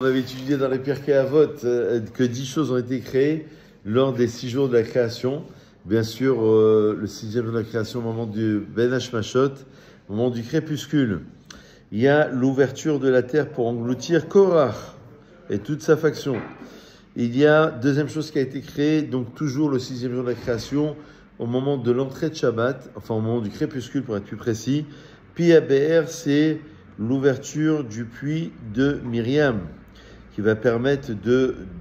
On avait étudié dans les Pirkei Avot que 10 choses ont été créées lors des 6 jours de la création. Bien sûr, le 6e jour de la création, au moment du Ben Hashmashot, au moment du crépuscule. Il y a l'ouverture de la terre pour engloutir Korach et toute sa faction. Il y a deuxième chose qui a été créée, donc toujours le 6e jour de la création, au moment de l'entrée de Shabbat, enfin au moment du crépuscule pour être plus précis. Pi HaBe'er, c'est l'ouverture du puits de Myriam, qui va permettre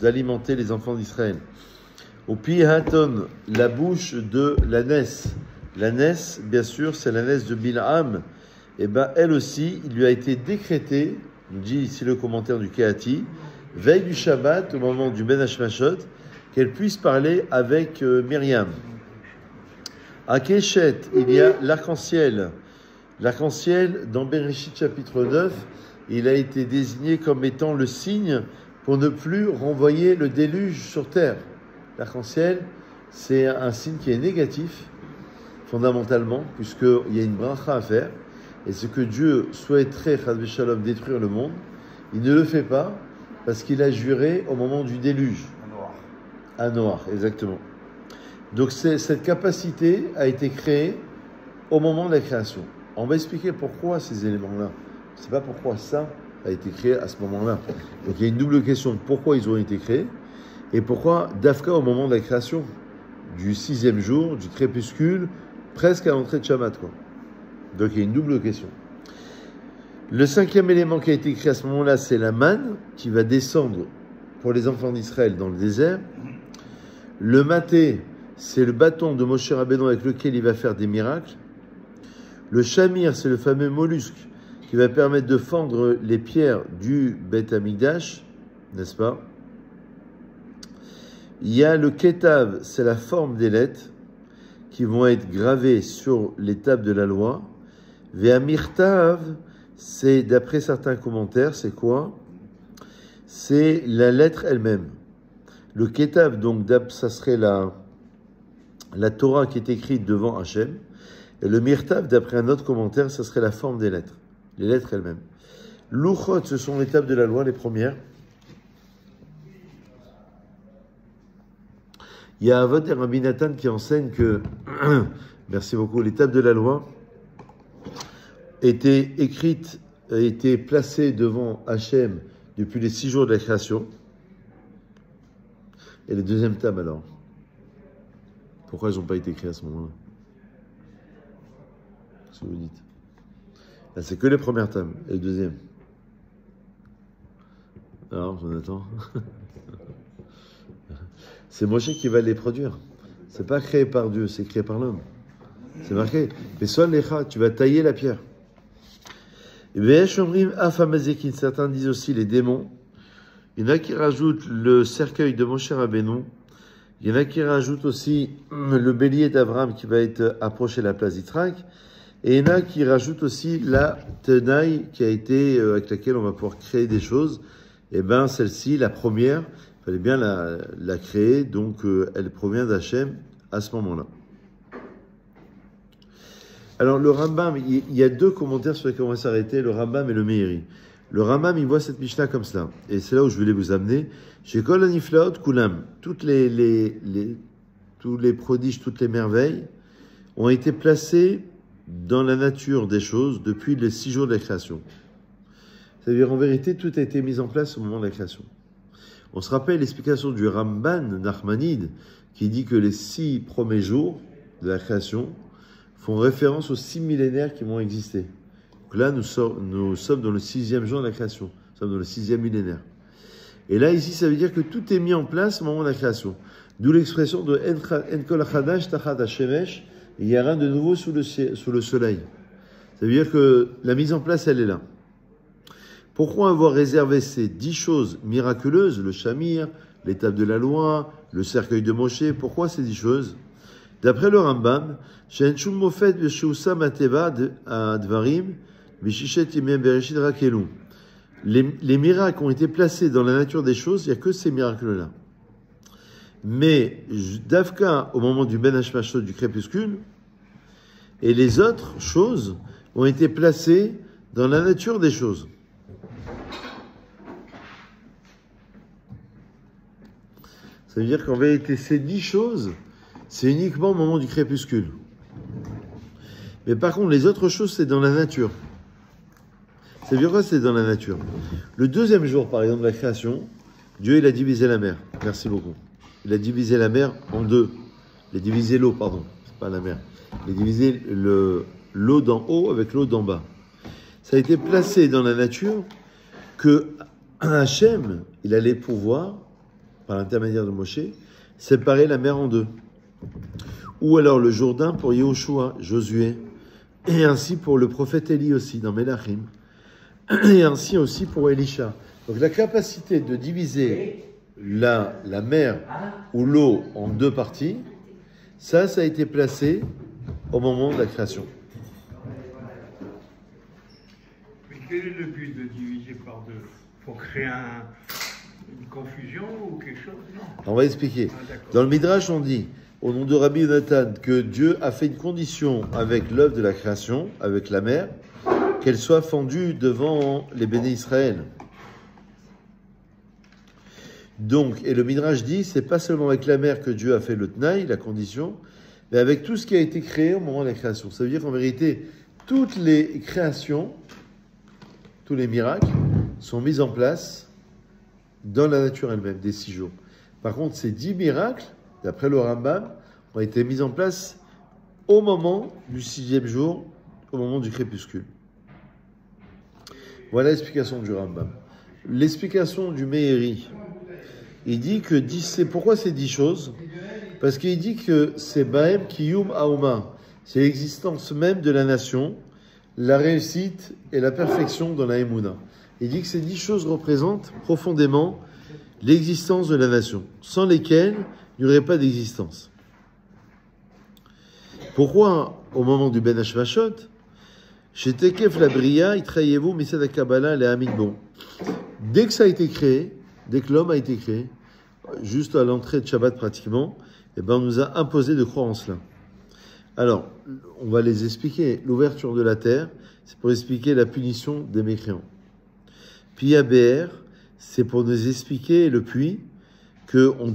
d'alimenter les enfants d'Israël. Au Pi Haton, la bouche de l'ânesse. L'ânesse, bien sûr, c'est l'ânesse de Bilham. Et ben, elle aussi, il lui a été décrété, nous dit ici le commentaire du Kehati, veille du Shabbat, au moment du Ben Hashmashot, qu'elle puisse parler avec Myriam. À Keshet, il y a l'arc-en-ciel. L'arc-en-ciel, dans Bereshit chapitre 9, il a été désigné comme étant le signe pour ne plus renvoyer le déluge sur terre. L'arc-en-ciel, c'est un signe qui est négatif, fondamentalement, puisqu'il y a une bracha à faire. Et ce que Dieu souhaiterait, Chas v'Shalom, détruire le monde, il ne le fait pas parce qu'il a juré au moment du déluge. À Noach, exactement. Donc cette capacité a été créée au moment de la création. On va expliquer pourquoi ces éléments-là. Je ne sais pas pourquoi ça a été créé à ce moment-là. Donc il y a une double question. Pourquoi ils ont été créés et pourquoi Dafka au moment de la création du 6e jour, du crépuscule, presque à l'entrée de Shabbat, quoi. Donc il y a une double question. Le 5e élément qui a été créé à ce moment-là, c'est la manne qui va descendre pour les enfants d'Israël dans le désert. Le maté, c'est le bâton de Moshe Rabbeinu avec lequel il va faire des miracles. Le shamir, c'est le fameux mollusque qui va permettre de fendre les pierres du Beth Amikdash, n'est-ce pas? Il y a le ketav, c'est la forme des lettres qui vont être gravées sur les tables de la loi. Ve'amirtav, c'est, d'après certains commentaires, c'est quoi? C'est la lettre elle-même. Le ketav, donc, ça serait la Torah qui est écrite devant Hachem. Et le mirtav, d'après un autre commentaire, ça serait la forme des lettres. Les lettres elles-mêmes. Luchot, ce sont les tables de la loi, les premières. Il y a Avot et Rabbi Nathan qui enseignent que, merci beaucoup, les tables de la loi étaient écrites, étaient placées devant Hachem depuis les 6 jours de la création. Et les deuxièmes tables alors? Pourquoi elles n'ont pas été créées à ce moment-là? Qu'est-ce que vous dites? Là, c'est que les premières tables. Et le deuxième? Alors, Jonathan? C'est Moshe qui va les produire. C'est pas créé par Dieu, c'est créé par l'homme. C'est marqué. Mais soit l'écha, tu vas tailler la pierre. Et bien, certains disent aussi les démons. Il y en a qui rajoutent le cercueil de Moshe Rabbeinu. Il y en a qui rajoutent aussi le bélier d'Abraham qui va être approché de la place d'Yitrak. Et il y en a qui rajoutent aussi la tenaille qui a été, avec laquelle on va pouvoir créer des choses. Et bien, celle-ci, la première, il fallait bien la créer, donc elle provient d'Hachem à ce moment-là. Alors, le Rambam, il y a 2 commentaires sur lesquels on va s'arrêter, le Rambam et le Meiri. Le Rambam, il voit cette Mishnah comme cela. Et c'est là où je voulais vous amener. Chez Kol Aniflaot Kulam, tous les prodiges, toutes les merveilles ont été placés dans la nature des choses depuis les 6 jours de la création. C'est-à-dire, en vérité, tout a été mis en place au moment de la création. On se rappelle l'explication du Ramban Nachmanide, qui dit que les 6 premiers jours de la création font référence aux 6 millénaires qui vont exister. Donc là, nous sommes dans le 6e jour de la création. Nous sommes dans le 6e millénaire. Et là, ici, ça veut dire que tout est mis en place au moment de la création. D'où l'expression de En kol chadash tachat hashemesh, il n'y a rien de nouveau sous le soleil. Ça veut dire que la mise en place, elle est là. Pourquoi avoir réservé ces 10 choses miraculeuses, le shamir, l'étape de la loi, le cercueil de Moshe, pourquoi ces 10 choses? D'après le Rambam, les miracles ont été placés dans la nature des choses, il n'y a que ces miracles-là. Mais Dafka, au moment du Ben Hashmashot, du crépuscule, et les autres choses ont été placées dans la nature des choses. Ça veut dire qu'en vérité, ces 10 choses, c'est uniquement au moment du crépuscule. Mais par contre, les autres choses, c'est dans la nature. Ça veut dire quoi, c'est dans la nature? Le deuxième jour, par exemple, de la création, Dieu, il a divisé la mer. Merci beaucoup. Il a divisé la mer en deux. Il a divisé l'eau, pardon. C'est pas la mer. Il a divisé l'eau d'en haut avec l'eau d'en bas. Ça a été placé dans la nature que Hachem, il allait pouvoir, par l'intermédiaire de Moshe, séparer la mer en deux. Ou alors le Jourdain pour Yehoshua, Josué. Et ainsi pour le prophète Élie aussi, dans Mélachim. Et ainsi aussi pour Elisha. Donc la capacité de diviser la mer ou l'eau en deux parties, ça a été placé au moment de la création. Mais quel est le but de diviser par deux? Pour créer une confusion ou quelque chose? Non. On va expliquer. Dans le Midrash, on dit, au nom de Rabbi Yonatan, que Dieu a fait une condition avec l'œuvre de la création, avec la mer, qu'elle soit fendue devant les béné Israël. Donc, et le Midrash dit, c'est pas seulement avec la mer que Dieu a fait le Tnaï, la condition, mais avec tout ce qui a été créé au moment de la création. Ça veut dire qu'en vérité, toutes les créations, tous les miracles, sont mis en place dans la nature elle-même, des 6 jours. Par contre, ces 10 miracles, d'après le Rambam, ont été mis en place au moment du 6e jour, au moment du crépuscule. Voilà l'explication du Rambam. L'explication du Meiri, il dit que pourquoi ces 10 choses? Parce qu'il dit que c'est Bahem Kiyum Aoma, c'est l'existence même de la nation, la réussite et la perfection dans la Emouna. Il dit que ces 10 choses représentent profondément l'existence de la nation, sans lesquelles il n'y aurait pas d'existence. Pourquoi, au moment du Ben Hashmashot, chez Tekef la Bria, Itrayevu, Misad HaKabbalah, les Hamidbon. Dès que ça a été créé, dès que l'homme a été créé, juste à l'entrée de Shabbat pratiquement, eh ben on nous a imposé de croire en cela. Alors, on va les expliquer. L'ouverture de la terre, c'est pour expliquer la punition des mécréants. Puis ABR, c'est pour nous expliquer le puits qu'on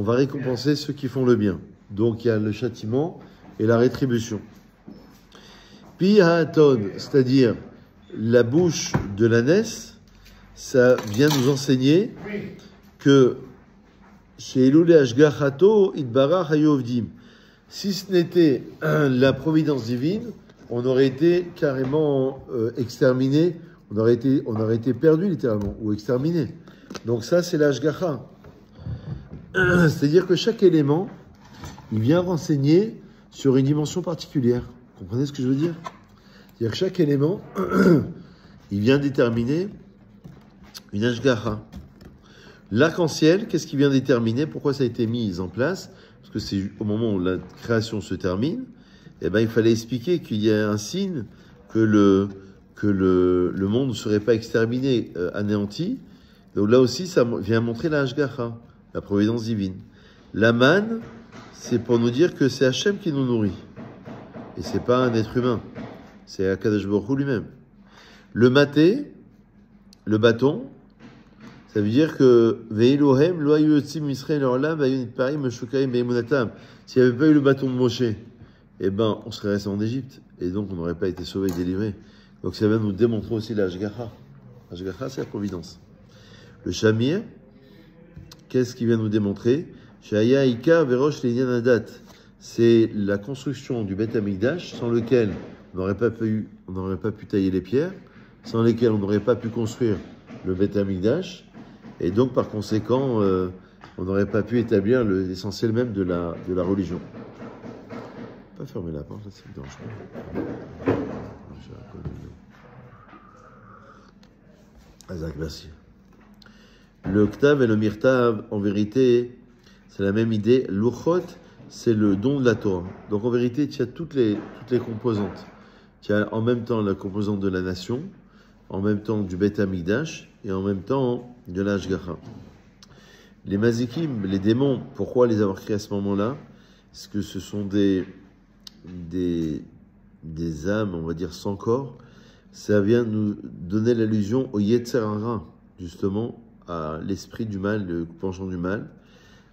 va récompenser ceux qui font le bien. Donc il y a le châtiment et la rétribution. Puis Haaton, c'est-à-dire la bouche de l'ânesse, ça vient nous enseigner que chez Elul Ashgachato Idbarach Hayovdim, si ce n'était la providence divine, on aurait été carrément exterminé, on aurait été perdu littéralement, ou exterminé. Donc ça, c'est l'Ashgacha. C'est-à-dire que chaque élément, il vient renseigner sur une dimension particulière. Vous comprenez ce que je veux dire? C'est-à-dire que chaque élément, il vient déterminer une Ashgacha. L'arc-en-ciel, qu'est-ce qui vient déterminer? Pourquoi ça a été mis en place? Parce que c'est au moment où la création se termine, eh ben, il fallait expliquer qu'il y a un signe que le monde ne serait pas exterminé, anéanti. Donc là aussi, ça vient montrer la Ashgacha, la providence divine. La manne, c'est pour nous dire que c'est Hachem qui nous nourrit. Et c'est pas un être humain. C'est Akadosh Baruch Hu lui-même. Le maté, le bâton, ça veut dire que Veilohem, lo hayu yotzim Israël olam, vayun itparim meshukaim beimunatam. S'il n'y avait pas eu le bâton de Moshe, eh ben, on serait resté en Égypte. Et donc, on n'aurait pas été sauvé et délivré. Donc, ça va nous démontrer aussi la Ashgacha. Ashgacha, c'est la providence. Le Shamir, qu'est-ce qu'il vient nous démontrer? Shaya Ika Verosh Linyan Adat. C'est la construction du Beth Amikdash, sans lequel on n'aurait pas pu tailler les pierres, sans lesquelles on n'aurait pas pu construire le Beth Amikdash. Et donc, par conséquent, on n'aurait pas pu établir l'essentiel même de la religion. Pas fermer la porte, là, c'est dangereux. Azak, merci. Le Ktav et le Mirtav, en vérité, c'est la même idée. L'Uchot, c'est le don de la Torah. Donc, en vérité, tu as toutes les composantes. Tu as en même temps la composante de la nation, en même temps du Beth Amikdash, et en même temps de l'Ashgacha. Les Mazikim, les démons, pourquoi les avoir créés à ce moment-là? Parce que ce sont des âmes, on va dire, sans corps. Ça vient nous donner l'allusion au Yetzer Hara, justement, à l'esprit du mal, le penchant du mal,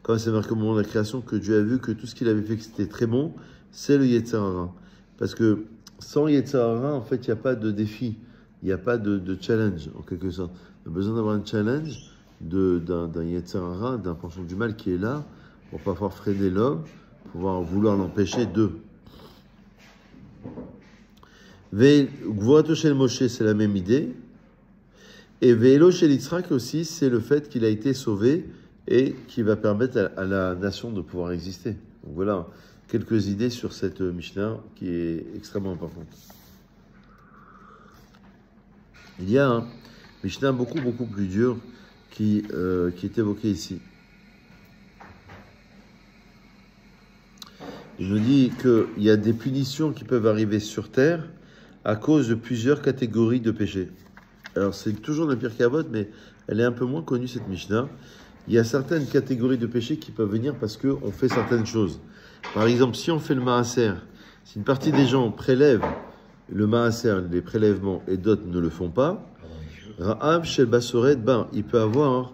comme c'est marqué au moment de la création, que Dieu a vu que tout ce qu'il avait fait, que c'était très bon, c'est le Yetzer Hara. Parce que sans Yetzer Hara, en fait, il n'y a pas de défi, il n'y a pas de challenge, en quelque sorte. On a besoin d'avoir un challenge d'un Yetzer Hara, d'un penchant du mal qui est là, pour ne pas pouvoir freiner l'homme, pour pouvoir vouloir l'empêcher de. Gvorato Shel Moshe, c'est la même idée. Et Ve'elo Shel Yitzhak aussi, c'est le fait qu'il a été sauvé et qui va permettre à la nation de pouvoir exister. Donc voilà quelques idées sur cette Mishnah qui est extrêmement importante. Il y a un Mishnah beaucoup plus dur qui est évoqué ici. Il nous dit qu'il y a des punitions qui peuvent arriver sur terre à cause de plusieurs catégories de péchés. Alors c'est toujours le Pirkei Avot, mais elle est un peu moins connue cette Mishnah. Il y a certaines catégories de péchés qui peuvent venir parce qu'on fait certaines choses. Par exemple, si on fait le maaser, si une partie des gens prélèvent le maaser, les prélèvements, et d'autres ne le font pas, Ra'ab shel basoret, il peut avoir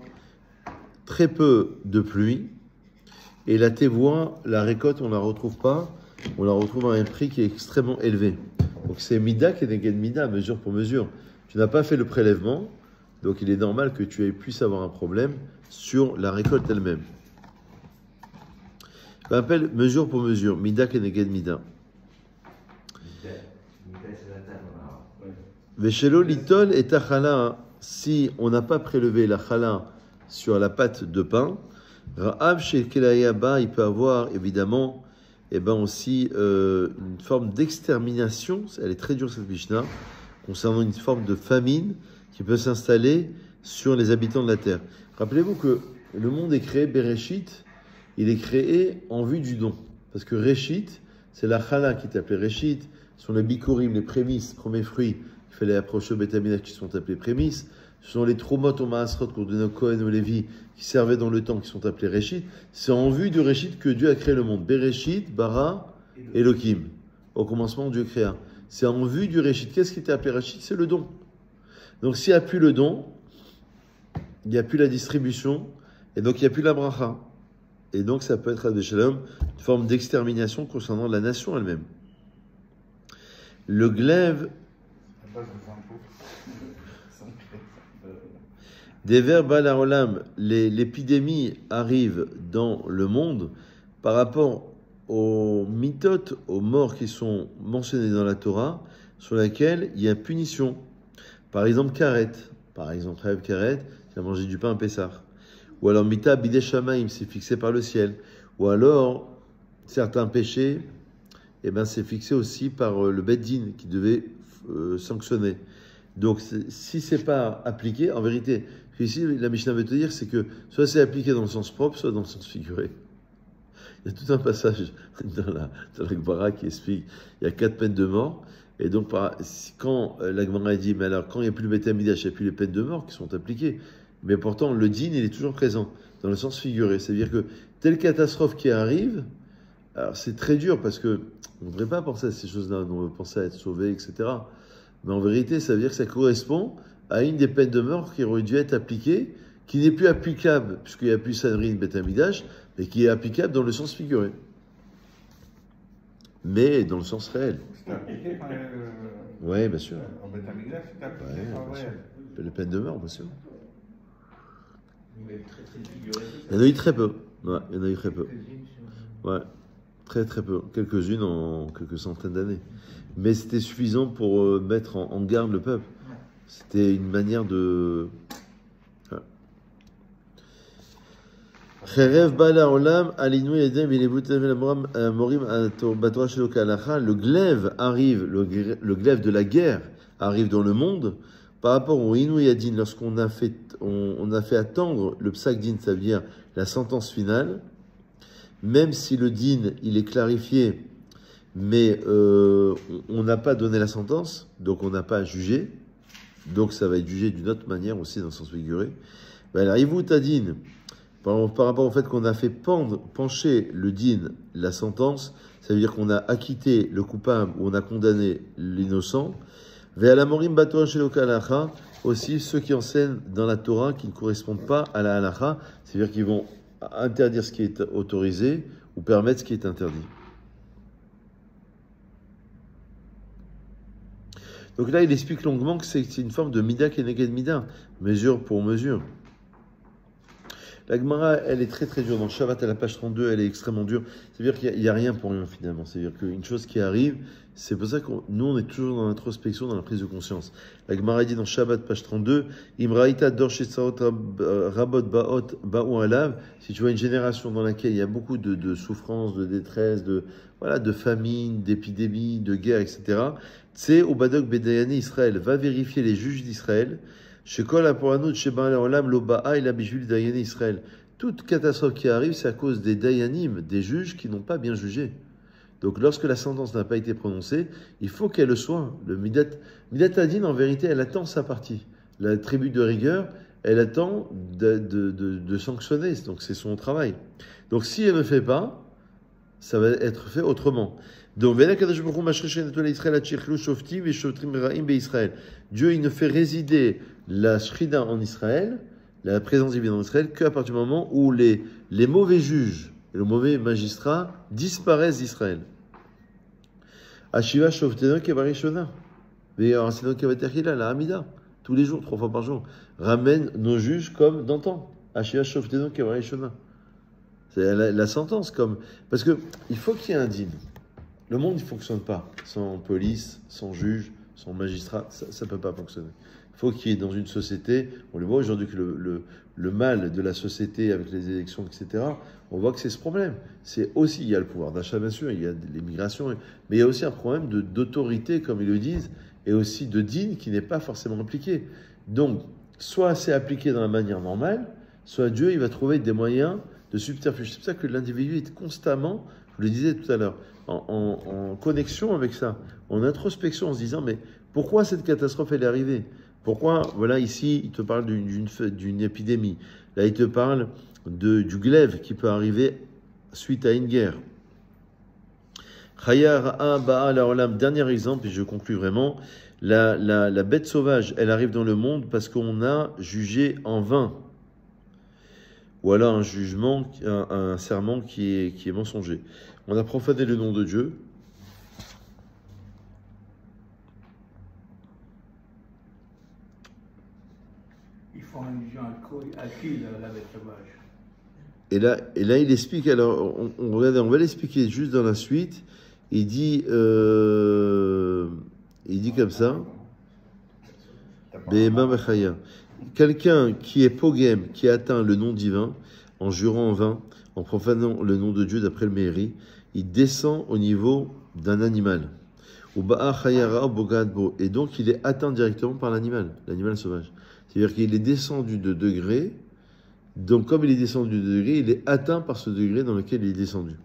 très peu de pluie, et la tevoa, la récolte, on ne la retrouve pas, on la retrouve à un prix qui est extrêmement élevé. Donc c'est mida qui est néged mida, mesure pour mesure. Tu n'as pas fait le prélèvement, donc il est normal que tu puisses avoir un problème sur la récolte elle-même. On appelle mesure pour mesure, mida qui est néged mida. Veshelo litol et tachala, si on n'a pas prélevé la chala sur la pâte de pain, Ra'ab chez Kelayaba, il peut avoir évidemment aussi une forme d'extermination. Elle est très dure cette Mishnah, concernant une forme de famine qui peut s'installer sur les habitants de la terre. Rappelez-vous que le monde est créé, Bereshit, il est créé en vue du don. Parce que Reshit, c'est la chala qui est appelée Reshit, ce sont les bikurim, les prémices, premiers fruits qu'il fallait approcher au Beth Amikdash qui sont appelés prémices. Ce sont les tromot au Maasrot qu'on donnait au Kohen au Lévi qui servaient dans le temps, qui sont appelés Réchit. C'est en vue du Réchit que Dieu a créé le monde. Bereshit, Bara, Elohim. Au commencement, Dieu créa. C'est en vue du Réchit. Qu'est-ce qui était appelé Réchit? C'est le don. Donc s'il n'y a plus le don, il n'y a plus la distribution, et donc il n'y a plus la bracha. Et donc ça peut être à Shalom une forme d'extermination concernant la nation elle-même. Le glaive des vers balarolam, l'épidémie arrive dans le monde par rapport aux mitotes, aux morts qui sont mentionnés dans la Torah, sur laquelle il y a punition. Par exemple, karet. Par exemple, Rêve karet, qui a mangé du pain à Pessah. Ou alors, mita bidei shamaim, c'est fixé par le ciel. Ou alors, certains péchés, c'est fixé aussi par le Beddin qui devait sanctionner. Donc, si c'est pas appliqué, en vérité, ici, la Mishnah veut te dire, c'est que soit c'est appliqué dans le sens propre, soit dans le sens figuré. Il y a tout un passage dans la Gemara qui explique, il y a 4 peines de mort, et donc quand la Gemara dit, mais alors quand il n'y a plus le Beth Amikdash, il n'y a plus les peines de mort qui sont appliquées, mais pourtant le din, il est toujours présent, dans le sens figuré. C'est-à-dire que telle catastrophe qui arrive, alors c'est très dur, parce que on ne devrait pas penser à ces choses-là, on veut penser à être sauvé, etc. Mais en vérité, ça veut dire que ça correspond à une des peines de mort qui aurait dû être appliquée, qui n'est plus applicable, puisqu'il n'y a plus Sanhedrin Beth Amikdash, mais qui est applicable dans le sens figuré. Mais dans le sens réel. C'est appliqué par oui, bien sûr. En Beth Amikdash, c'est appliqué par réel. Les peines de mort, bien sûr. Mais très figuré. Il y en a eu très peu. Ouais, il y en a eu très peu. Ouais, très peu. Quelques-unes en quelques centaines d'années. Mais c'était suffisant pour mettre en garde le peuple. C'était une manière de... Le glaive arrive, le glaive de la guerre arrive dans le monde par rapport au Inu Yadin, lorsqu'on a fait attendre le Psak Din, ça veut dire la sentence finale, même si le Din il est clarifié, mais on n'a pas donné la sentence, donc on n'a pas jugé, donc ça va être jugé d'une autre manière aussi dans le sens figuré. Alors, Ivut Adin, par rapport au fait qu'on a fait pencher le din, la sentence, ça veut dire qu'on a acquitté le coupable ou on a condamné l'innocent. Ve'alamorim batora sheloka halacha, aussi ceux qui enseignent dans la Torah qui ne correspondent pas à la halacha, c'est-à-dire qu'ils vont interdire ce qui est autorisé ou permettre ce qui est interdit. Donc là, il explique longuement que c'est une forme de mida keneged mida, mesure pour mesure. La Gemara, elle est très très dure. Dans le Shabbat, à la page 32, elle est extrêmement dure. C'est-à-dire qu'il n'y a rien pour rien finalement. C'est-à-dire qu'une chose qui arrive, c'est pour ça que nous, on est toujours dans l'introspection, dans la prise de conscience. La Gemara dit dans Shabbat, page 32, Imraïta dor shesaot rabot ba'u alav. Si tu vois une génération dans laquelle il y a beaucoup de souffrances, de détresse, de famine, d'épidémies, de guerre, etc. C'est au Badok Bedayani Israël. Va vérifier les juges d'Israël. Toute catastrophe qui arrive, c'est à cause des dayanim, des juges qui n'ont pas bien jugé. Donc lorsque la sentence n'a pas été prononcée, il faut qu'elle le soit. Le Midat Adin, en vérité, elle attend sa partie. La tribu de rigueur, elle attend de sanctionner, donc c'est son travail. Donc si elle ne fait pas, ça va être fait autrement. Donc, Dieu, il ne fait résider la Shrina en Israël, la présence divine en Israël, qu'à partir du moment où les mauvais juges et les mauvais magistrats disparaissent d'Israël. Ashiva Shoftena Kevarishona. La Hamida, tous les jours, 3 fois par jour, ramène nos juges comme d'antan. Ashiva Shoftena Kevarishona. C'est la sentence comme. Parce que il faut qu'il y ait un dîme. Le monde ne fonctionne pas sans police, sans juge, sans magistrat. Ça ne peut pas fonctionner. Il faut qu'il y ait dans une société, on le voit aujourd'hui que le mal de la société avec les élections, etc., on voit que c'est ce problème. C'est aussi, il y a le pouvoir d'achat, bien sûr, il y a l'immigration, mais il y a aussi un problème d'autorité, comme ils le disent, et aussi de dîne qui n'est pas forcément appliqué. Donc, soit c'est appliqué dans la manière normale, soit Dieu, il va trouver des moyens de subterfuge. C'est pour ça que l'individu est constamment, je vous le disais tout à l'heure, en connexion avec ça, en introspection, en se disant, mais pourquoi cette catastrophe elle est arrivée? Pourquoi, voilà, ici, il te parle d'une épidémie. Là, il te parle du glaive qui peut arriver suite à une guerre. Dernier exemple, et je conclus vraiment, la bête sauvage, elle arrive dans le monde parce qu'on a jugé en vain. Ou alors un jugement, un serment qui est mensonger. On a profané le nom de Dieu. Ils font allusion à qui, la bête sauvage? Et là, il explique, alors, on va l'expliquer juste dans la suite. Il dit comme ça. Quelqu'un qui est pogem, qui atteint le nom divin, en jurant en vain, en profanant le nom de Dieu d'après le Meiri, il descend au niveau d'un animal. Et donc il est atteint directement par l'animal sauvage. C'est-à-dire qu'il est descendu de degré, donc comme il est descendu de degré, il est atteint par ce degré dans lequel il est descendu.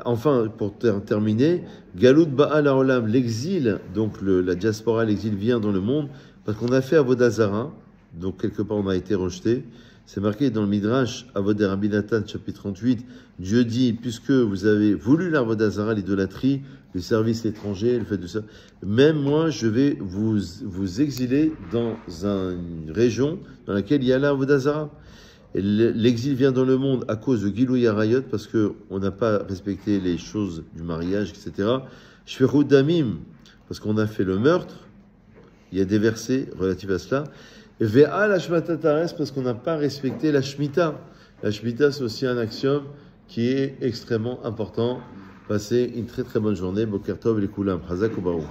Enfin, pour terminer, Galout Ba'al Haolam, l'exil, donc la diaspora, l'exil vient dans le monde, parce qu'on a fait Avodah Zara, donc quelque part on a été rejeté. C'est marqué dans le Midrash, Avod Rabbi Nathan, chapitre 38, Dieu dit, puisque vous avez voulu l'Avodah Zara, l'idolâtrie, le service étranger, le fait de ça, même moi, je vais vous exiler dans une région dans laquelle il y a l'Avodah Zara. L'exil vient dans le monde à cause de Gilou Yarayot, parce qu'on n'a pas respecté les choses du mariage, etc. Shverut Damim, parce qu'on a fait le meurtre. Il y a des versets relatifs à cela. Ve'a la Shmata Tares, parce qu'on n'a pas respecté la Shemitah. La Shemitah, c'est aussi un axiome qui est extrêmement important. Passez une très très bonne journée. Boker Tov et Koulam. Hazak ou Baruch.